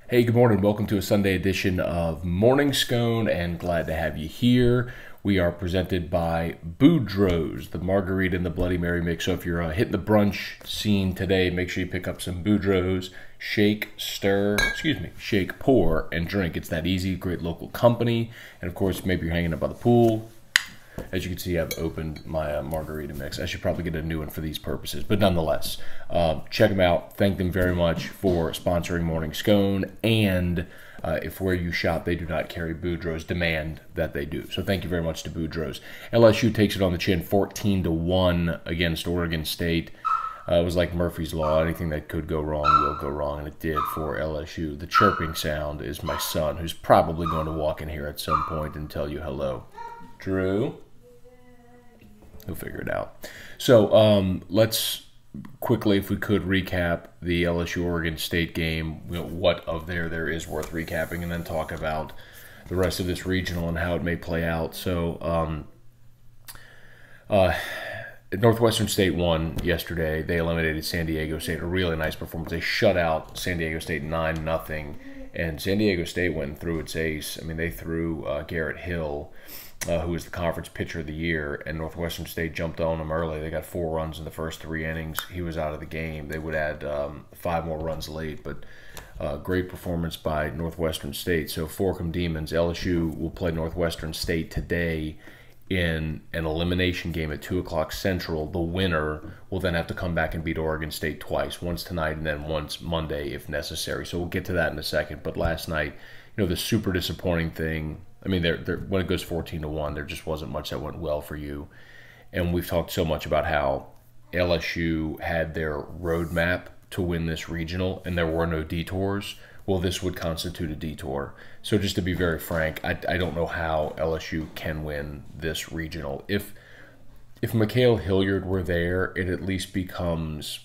Hey, good morning. Welcome to a Sunday edition of Morning Scone, and glad to have you here. We are presented by Boudreaux's, the Margarita and the Bloody Mary mix. So if you're hitting the brunch scene today, make sure you pick up some Boudreaux's. Shake, pour, and drink. It's that easy. Great local company. And of course, maybe you're hanging out by the pool. As you can see, I've opened my margarita mix. I should probably get a new one for these purposes, but nonetheless, check them out. Thank them very much for sponsoring Morning Scone, and if where you shop they do not carry Boudreaux's, demand that they do. So thank you very much to Boudreaux's. LSU takes it on the chin, 14-1 against Oregon State. It was like Murphy's Law. Anything that could go wrong will go wrong, and it did for LSU. The chirping sound is my son, who's probably going to walk in here at some point and tell you hello. Drew? He'll figure it out. So let's quickly, if we could, recap the LSU-Oregon State game, what of there is worth recapping, and then talk about the rest of this regional and how it may play out. So Northwestern State won yesterday. They eliminated San Diego State. A really nice performance. They shut out San Diego State 9-0, and San Diego State went through its ace. I mean, they threw Garrett Hill, who was the conference pitcher of the year, and Northwestern State jumped on him early. They got 4 runs in the first 3 innings. He was out of the game. They would add 5 more runs late, but great performance by Northwestern State. So Forkham Demons, LSU will play Northwestern State today in an elimination game at 2 o'clock Central. The winner will then have to come back and beat Oregon State twice, once tonight and then once Monday if necessary. So we'll get to that in a second. But last night, the super disappointing thing, I mean, when it goes 14-1, there just wasn't much that went well for you. And we've talked so much about how LSU had their roadmap to win this regional, and there were no detours. Well, this would constitute a detour. So just to be very frank, I don't know how LSU can win this regional. If Mikhail Hilliard were there, it at least becomes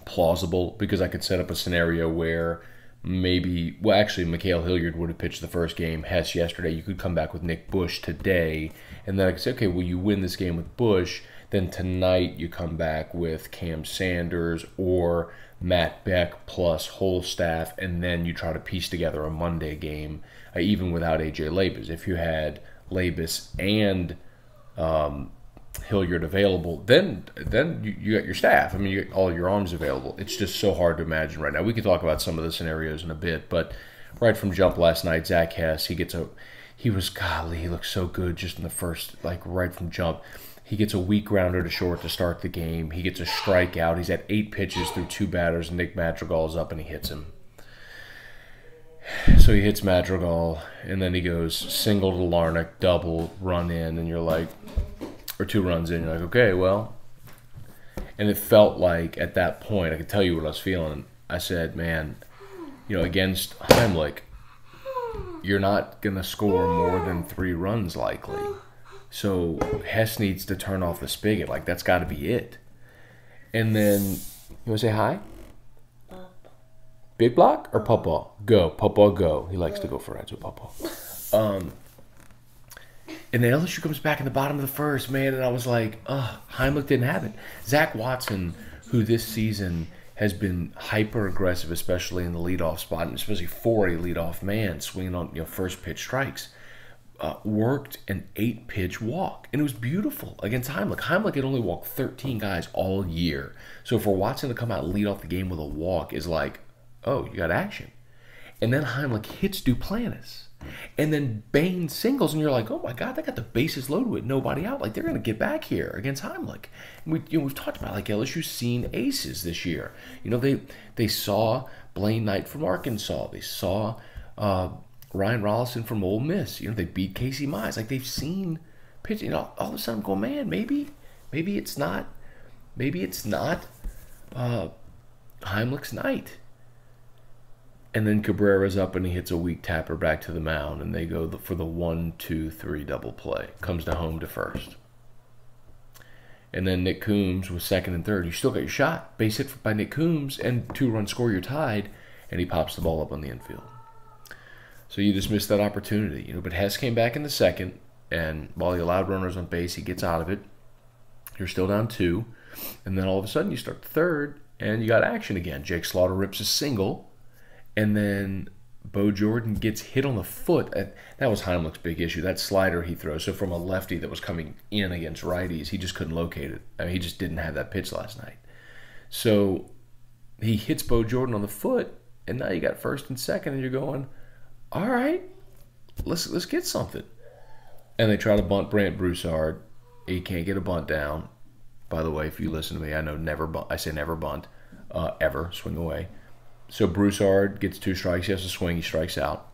plausible, because I could set up a scenario where actually, Mikhail Hilliard would have pitched the first game, Hess yesterday. You could come back with Nick Bush today, and then I could say, okay, well, you win this game with Bush, then tonight you come back with Cam Sanders or Matt Beck plus Holstaff, and then you try to piece together a Monday game, even without A.J. Labus. If you had Labus and Hilliard available, then you got your staff. I mean, you got all your arms available. It's just so hard to imagine right now. We could talk about some of the scenarios in a bit, but right from jump last night, Zach Hess, he looked so good just in the first, right from jump. He gets a weak grounder to short to start the game. He gets a strikeout. He's at 8 pitches through 2 batters. Nick Madrigal's up and he hits him. So he hits Madrigal, and then he goes single to Larnach, double, run in, and you're like, or 2 runs in, you're like, okay, well. And it felt like at that point, I could tell you what I was feeling. I said, man, against Heimlich, you're not going to score more than 3 runs likely. So Hess needs to turn off the spigot. That's got to be it. And then, you want to say hi? Big block or Pawpaw? Go. Pawpaw, go. He likes to go for rides with Pawpaw. And then LSU comes back in the bottom of the first, man, and I was like, Heimlich didn't have it. Zach Watson, who this season has been hyper-aggressive, especially in the leadoff spot, and especially for a leadoff man, swinging on first pitch strikes, worked an 8-pitch walk, and it was beautiful against Heimlich. Heimlich had only walked 13 guys all year. So for Watson to come out and lead off the game with a walk is like, oh, you got action. And then Heimlich hits Duplantis. And then Bain singles, and you're like, oh my God, they got the bases loaded with nobody out. They're going to get back here against Heimlich. And we've talked about LSU's seen aces this year. They saw Blaine Knight from Arkansas. They saw Ryan Rollison from Ole Miss. They beat Casey Mize. They've seen pitching. All of a sudden, I'm going, man, maybe it's not Heimlich's night. And then Cabrera's up and he hits a weak tapper back to the mound, and they go for the 1-2-3 double play. Comes to home to first. And then Nick Coombs was second and third. You still got your shot. Base hit by Nick Coombs, and 2-run score, you're tied, and he pops the ball up on the infield. So you just missed that opportunity. But Hess came back in the second, and while he allowed runners on base, he gets out of it. You're still down 2. And then all of a sudden you start the third, and you got action again. Jake Slaughter rips a single, and then Bo Jordan gets hit on the foot. That was Heimlich's big issue. That slider he throws. So from a lefty that was coming in against righties, he just couldn't locate it. I mean, he just didn't have that pitch last night. So he hits Bo Jordan on the foot, and now you got first and second, and you're going, all right, let's get something. And they try to bunt Brant Broussard. He can't get a bunt down. By the way, if you listen to me, I know never bunt. I say never bunt, ever, swing away. So Broussard gets 2 strikes. He has to swing. He strikes out.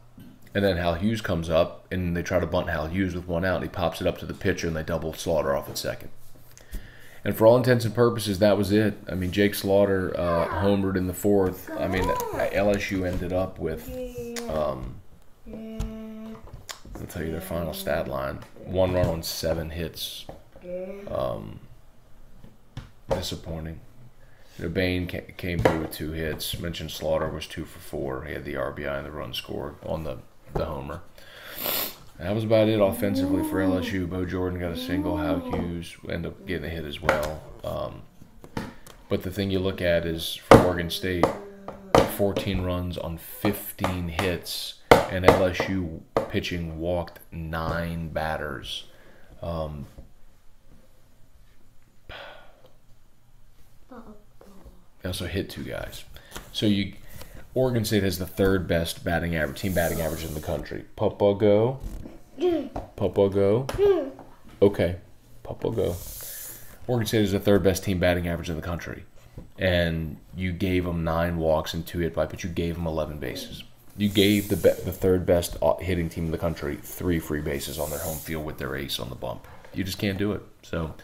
And then Hal Hughes comes up, and they try to bunt Hal Hughes with 1 out. And he pops it up to the pitcher, and they double Slaughter off at second. And for all intents and purposes, that was it. I mean, Jake Slaughter homered in the 4th. I mean, LSU ended up with, I'll tell you their final stat line, 1 run on 7 hits. Disappointing. Bain came through with 2 hits. Mentioned Slaughter was 2 for 4. He had the RBI and the run scored on the homer. That was about it offensively for LSU. Bo Jordan got a single. Hal Hughes ended up getting a hit as well. But the thing you look at is for Oregon State, 14 runs on 15 hits, and LSU pitching walked 9 batters. They also hit 2 guys. So Oregon State has the 3rd best team batting average in the country. Papa go. Papa go. Okay. Papa go. Oregon State is the 3rd best team batting average in the country. And you gave them 9 walks and 2 hit by, but you gave them 11 bases. You gave the 3rd best hitting team in the country 3 free bases on their home field with their ace on the bump. You just can't do it. So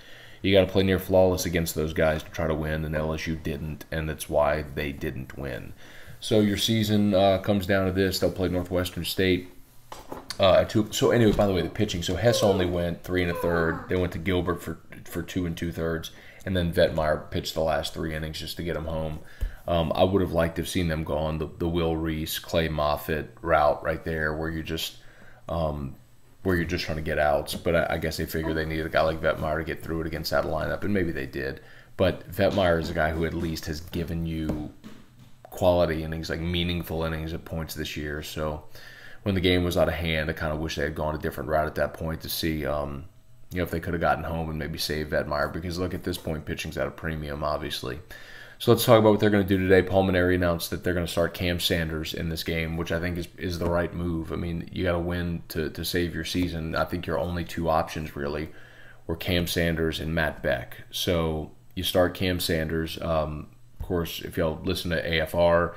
you got to play near flawless against those guys to try to win, and LSU didn't, and that's why they didn't win. So your season comes down to this. They'll play Northwestern State at 2. So anyway, by the way, the pitching. So Hess only went 3 1/3. They went to Gilbert for 2 2/3, and then Vetmeyer pitched the last 3 innings just to get them home. I would have liked to have seen them go on the Will Reese, Clay Moffitt route right there, where you're just trying to get outs. But I guess they figured they needed a guy like Vetmeyer to get through it against that lineup, and maybe they did. But Vetmeyer is a guy who at least has given you quality innings, like meaningful innings at points this year. So when the game was out of hand, I kind of wish they had gone a different route at that point to see if they could have gotten home and maybe saved Vetmeyer. Because look, at this point, pitching's at a premium, obviously. So let's talk about what they're going to do today. Pulmonary announced that they're going to start Cam Sanders in this game, which I think is the right move. I mean, you got to win to save your season. I think your only 2 options really were Cam Sanders and Matt Beck. So you start Cam Sanders. Of course, if y'all listen to AFR,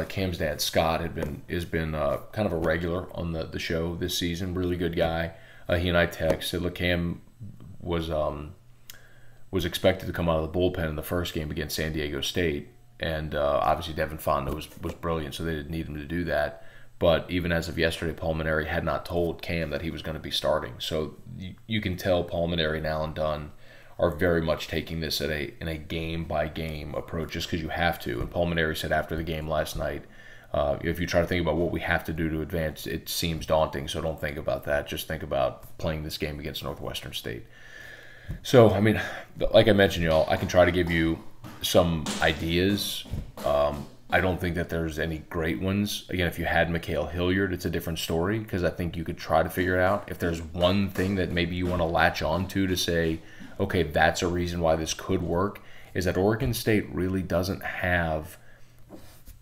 Cam's dad Scott has been kind of a regular on the show this season. Really good guy. He and I texted. Look, Cam was expected to come out of the bullpen in the first game against San Diego State, and obviously Devin Fonda was brilliant, so they didn't need him to do that. But even as of yesterday, Pulmonary had not told Cam that he was going to be starting. So you can tell Pulmonary and Alan Dunn are very much taking this in a game-by-game approach just because you have to. And Pulmonary said after the game last night, if you try to think about what we have to do to advance, it seems daunting, so don't think about that. Just think about playing this game against Northwestern State. So, I mean, like I mentioned, y'all, I can try to give you some ideas. I don't think that there's any great ones. Again, if you had Mikhail Hilliard, it's a different story because I think you could try to figure it out. If there's one thing that maybe you want to latch on to say, okay, that's a reason why this could work, is that Oregon State really doesn't have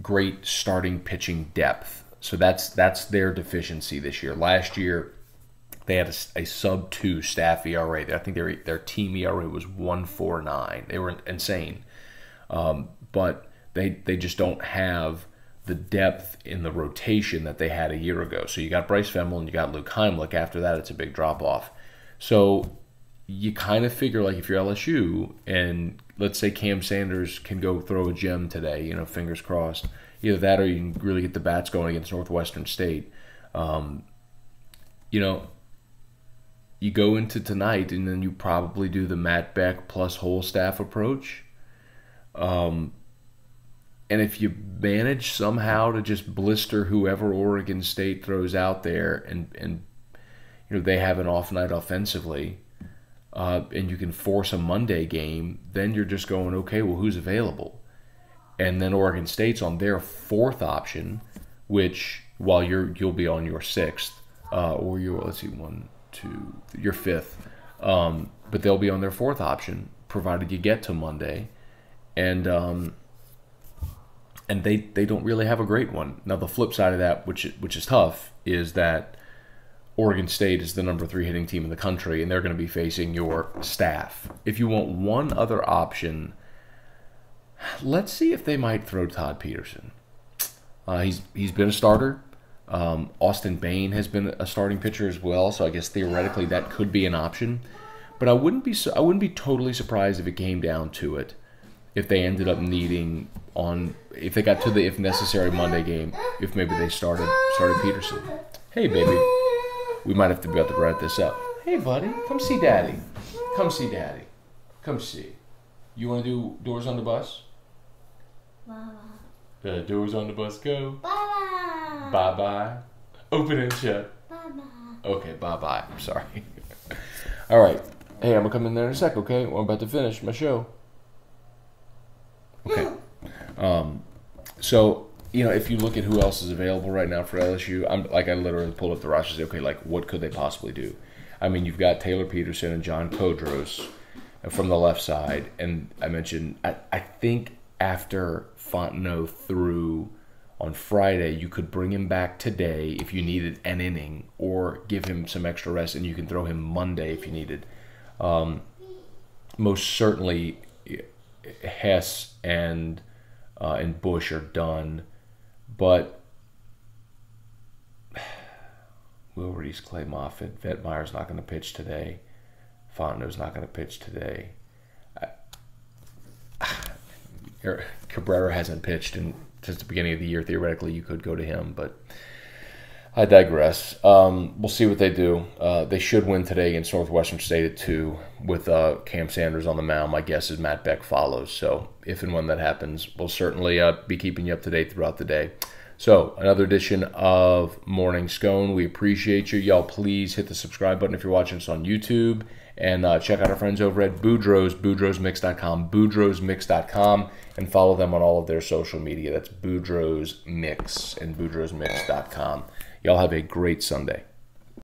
great starting pitching depth. So that's their deficiency this year. Last year, they had a sub-2 staff ERA. I think their team ERA was 1.49. They were insane. But they just don't have the depth in the rotation that they had a year ago. So you got Bryce Femmel and you got Luke Heimlich. After that, it's a big drop-off. So you kind of figure, like, if you're LSU and let's say Cam Sanders can go throw a gem today, fingers crossed, either that or you can really get the bats going against Northwestern State. You go into tonight and then you probably do the Matt Beck plus whole staff approach. And if you manage somehow to just blister whoever Oregon State throws out there and they have an off night offensively, and you can force a Monday game, then you're just going, okay, well, who's available? And then Oregon State's on their 4th option. which while you'll be on your sixth, or your your fifth, but they'll be on their fourth option, provided you get to Monday, and they don't really have a great one. Now the flip side of that, which is tough, is that Oregon State is the number 3 hitting team in the country, and they're going to be facing your staff. If you want one other option, let's see if they might throw Todd Peterson. He's been a starter. Austin Bain has been a starting pitcher as well, so I guess theoretically that could be an option. But I wouldn't be totally surprised if it came down to it, if they ended up needing if they got to the if necessary Monday game, if maybe they started Peterson. Hey baby, we might have to be able to wrap this up. Hey buddy, come see daddy. Come see daddy. Come see. You want to do doors on the bus? The doors on the bus go. Bye-bye. Bye-bye. Open and shut. Bye-bye. Okay, bye-bye. I'm sorry. All right. Hey, I'm going to come in there in a sec, okay? Well, I'm about to finish my show. Okay. So, if you look at who else is available right now for LSU, I literally pulled up the roster and said, okay, like, what could they possibly do? I mean, you've got Taylor Peterson and John Kodros from the left side. And I mentioned, I think after Fontenot threw on Friday, you could bring him back today if you needed an inning, or give him some extra rest, and you can throw him Monday if you needed. Most certainly, Hess and Bush are done, but Will Reese, Clay Moffitt, Vetmeyer's not going to pitch today. Fontenot's not going to pitch today. Cabrera hasn't pitched since the beginning of the year. Theoretically, you could go to him, but I digress. We'll see what they do. They should win today against Northwestern State at 2 with Cam Sanders on the mound. My guess is Matt Beck follows. So if and when that happens, we'll certainly be keeping you up to date throughout the day. So another edition of Morning Scone. We appreciate you. Y'all please hit the subscribe button if you're watching us on YouTube. And check out our friends over at Boudreaux's, boudreauxmix.com, boudreauxmix.com, and follow them on all of their social media. That's Boudreaux's Mix and boudreauxmix.com. Y'all have a great Sunday.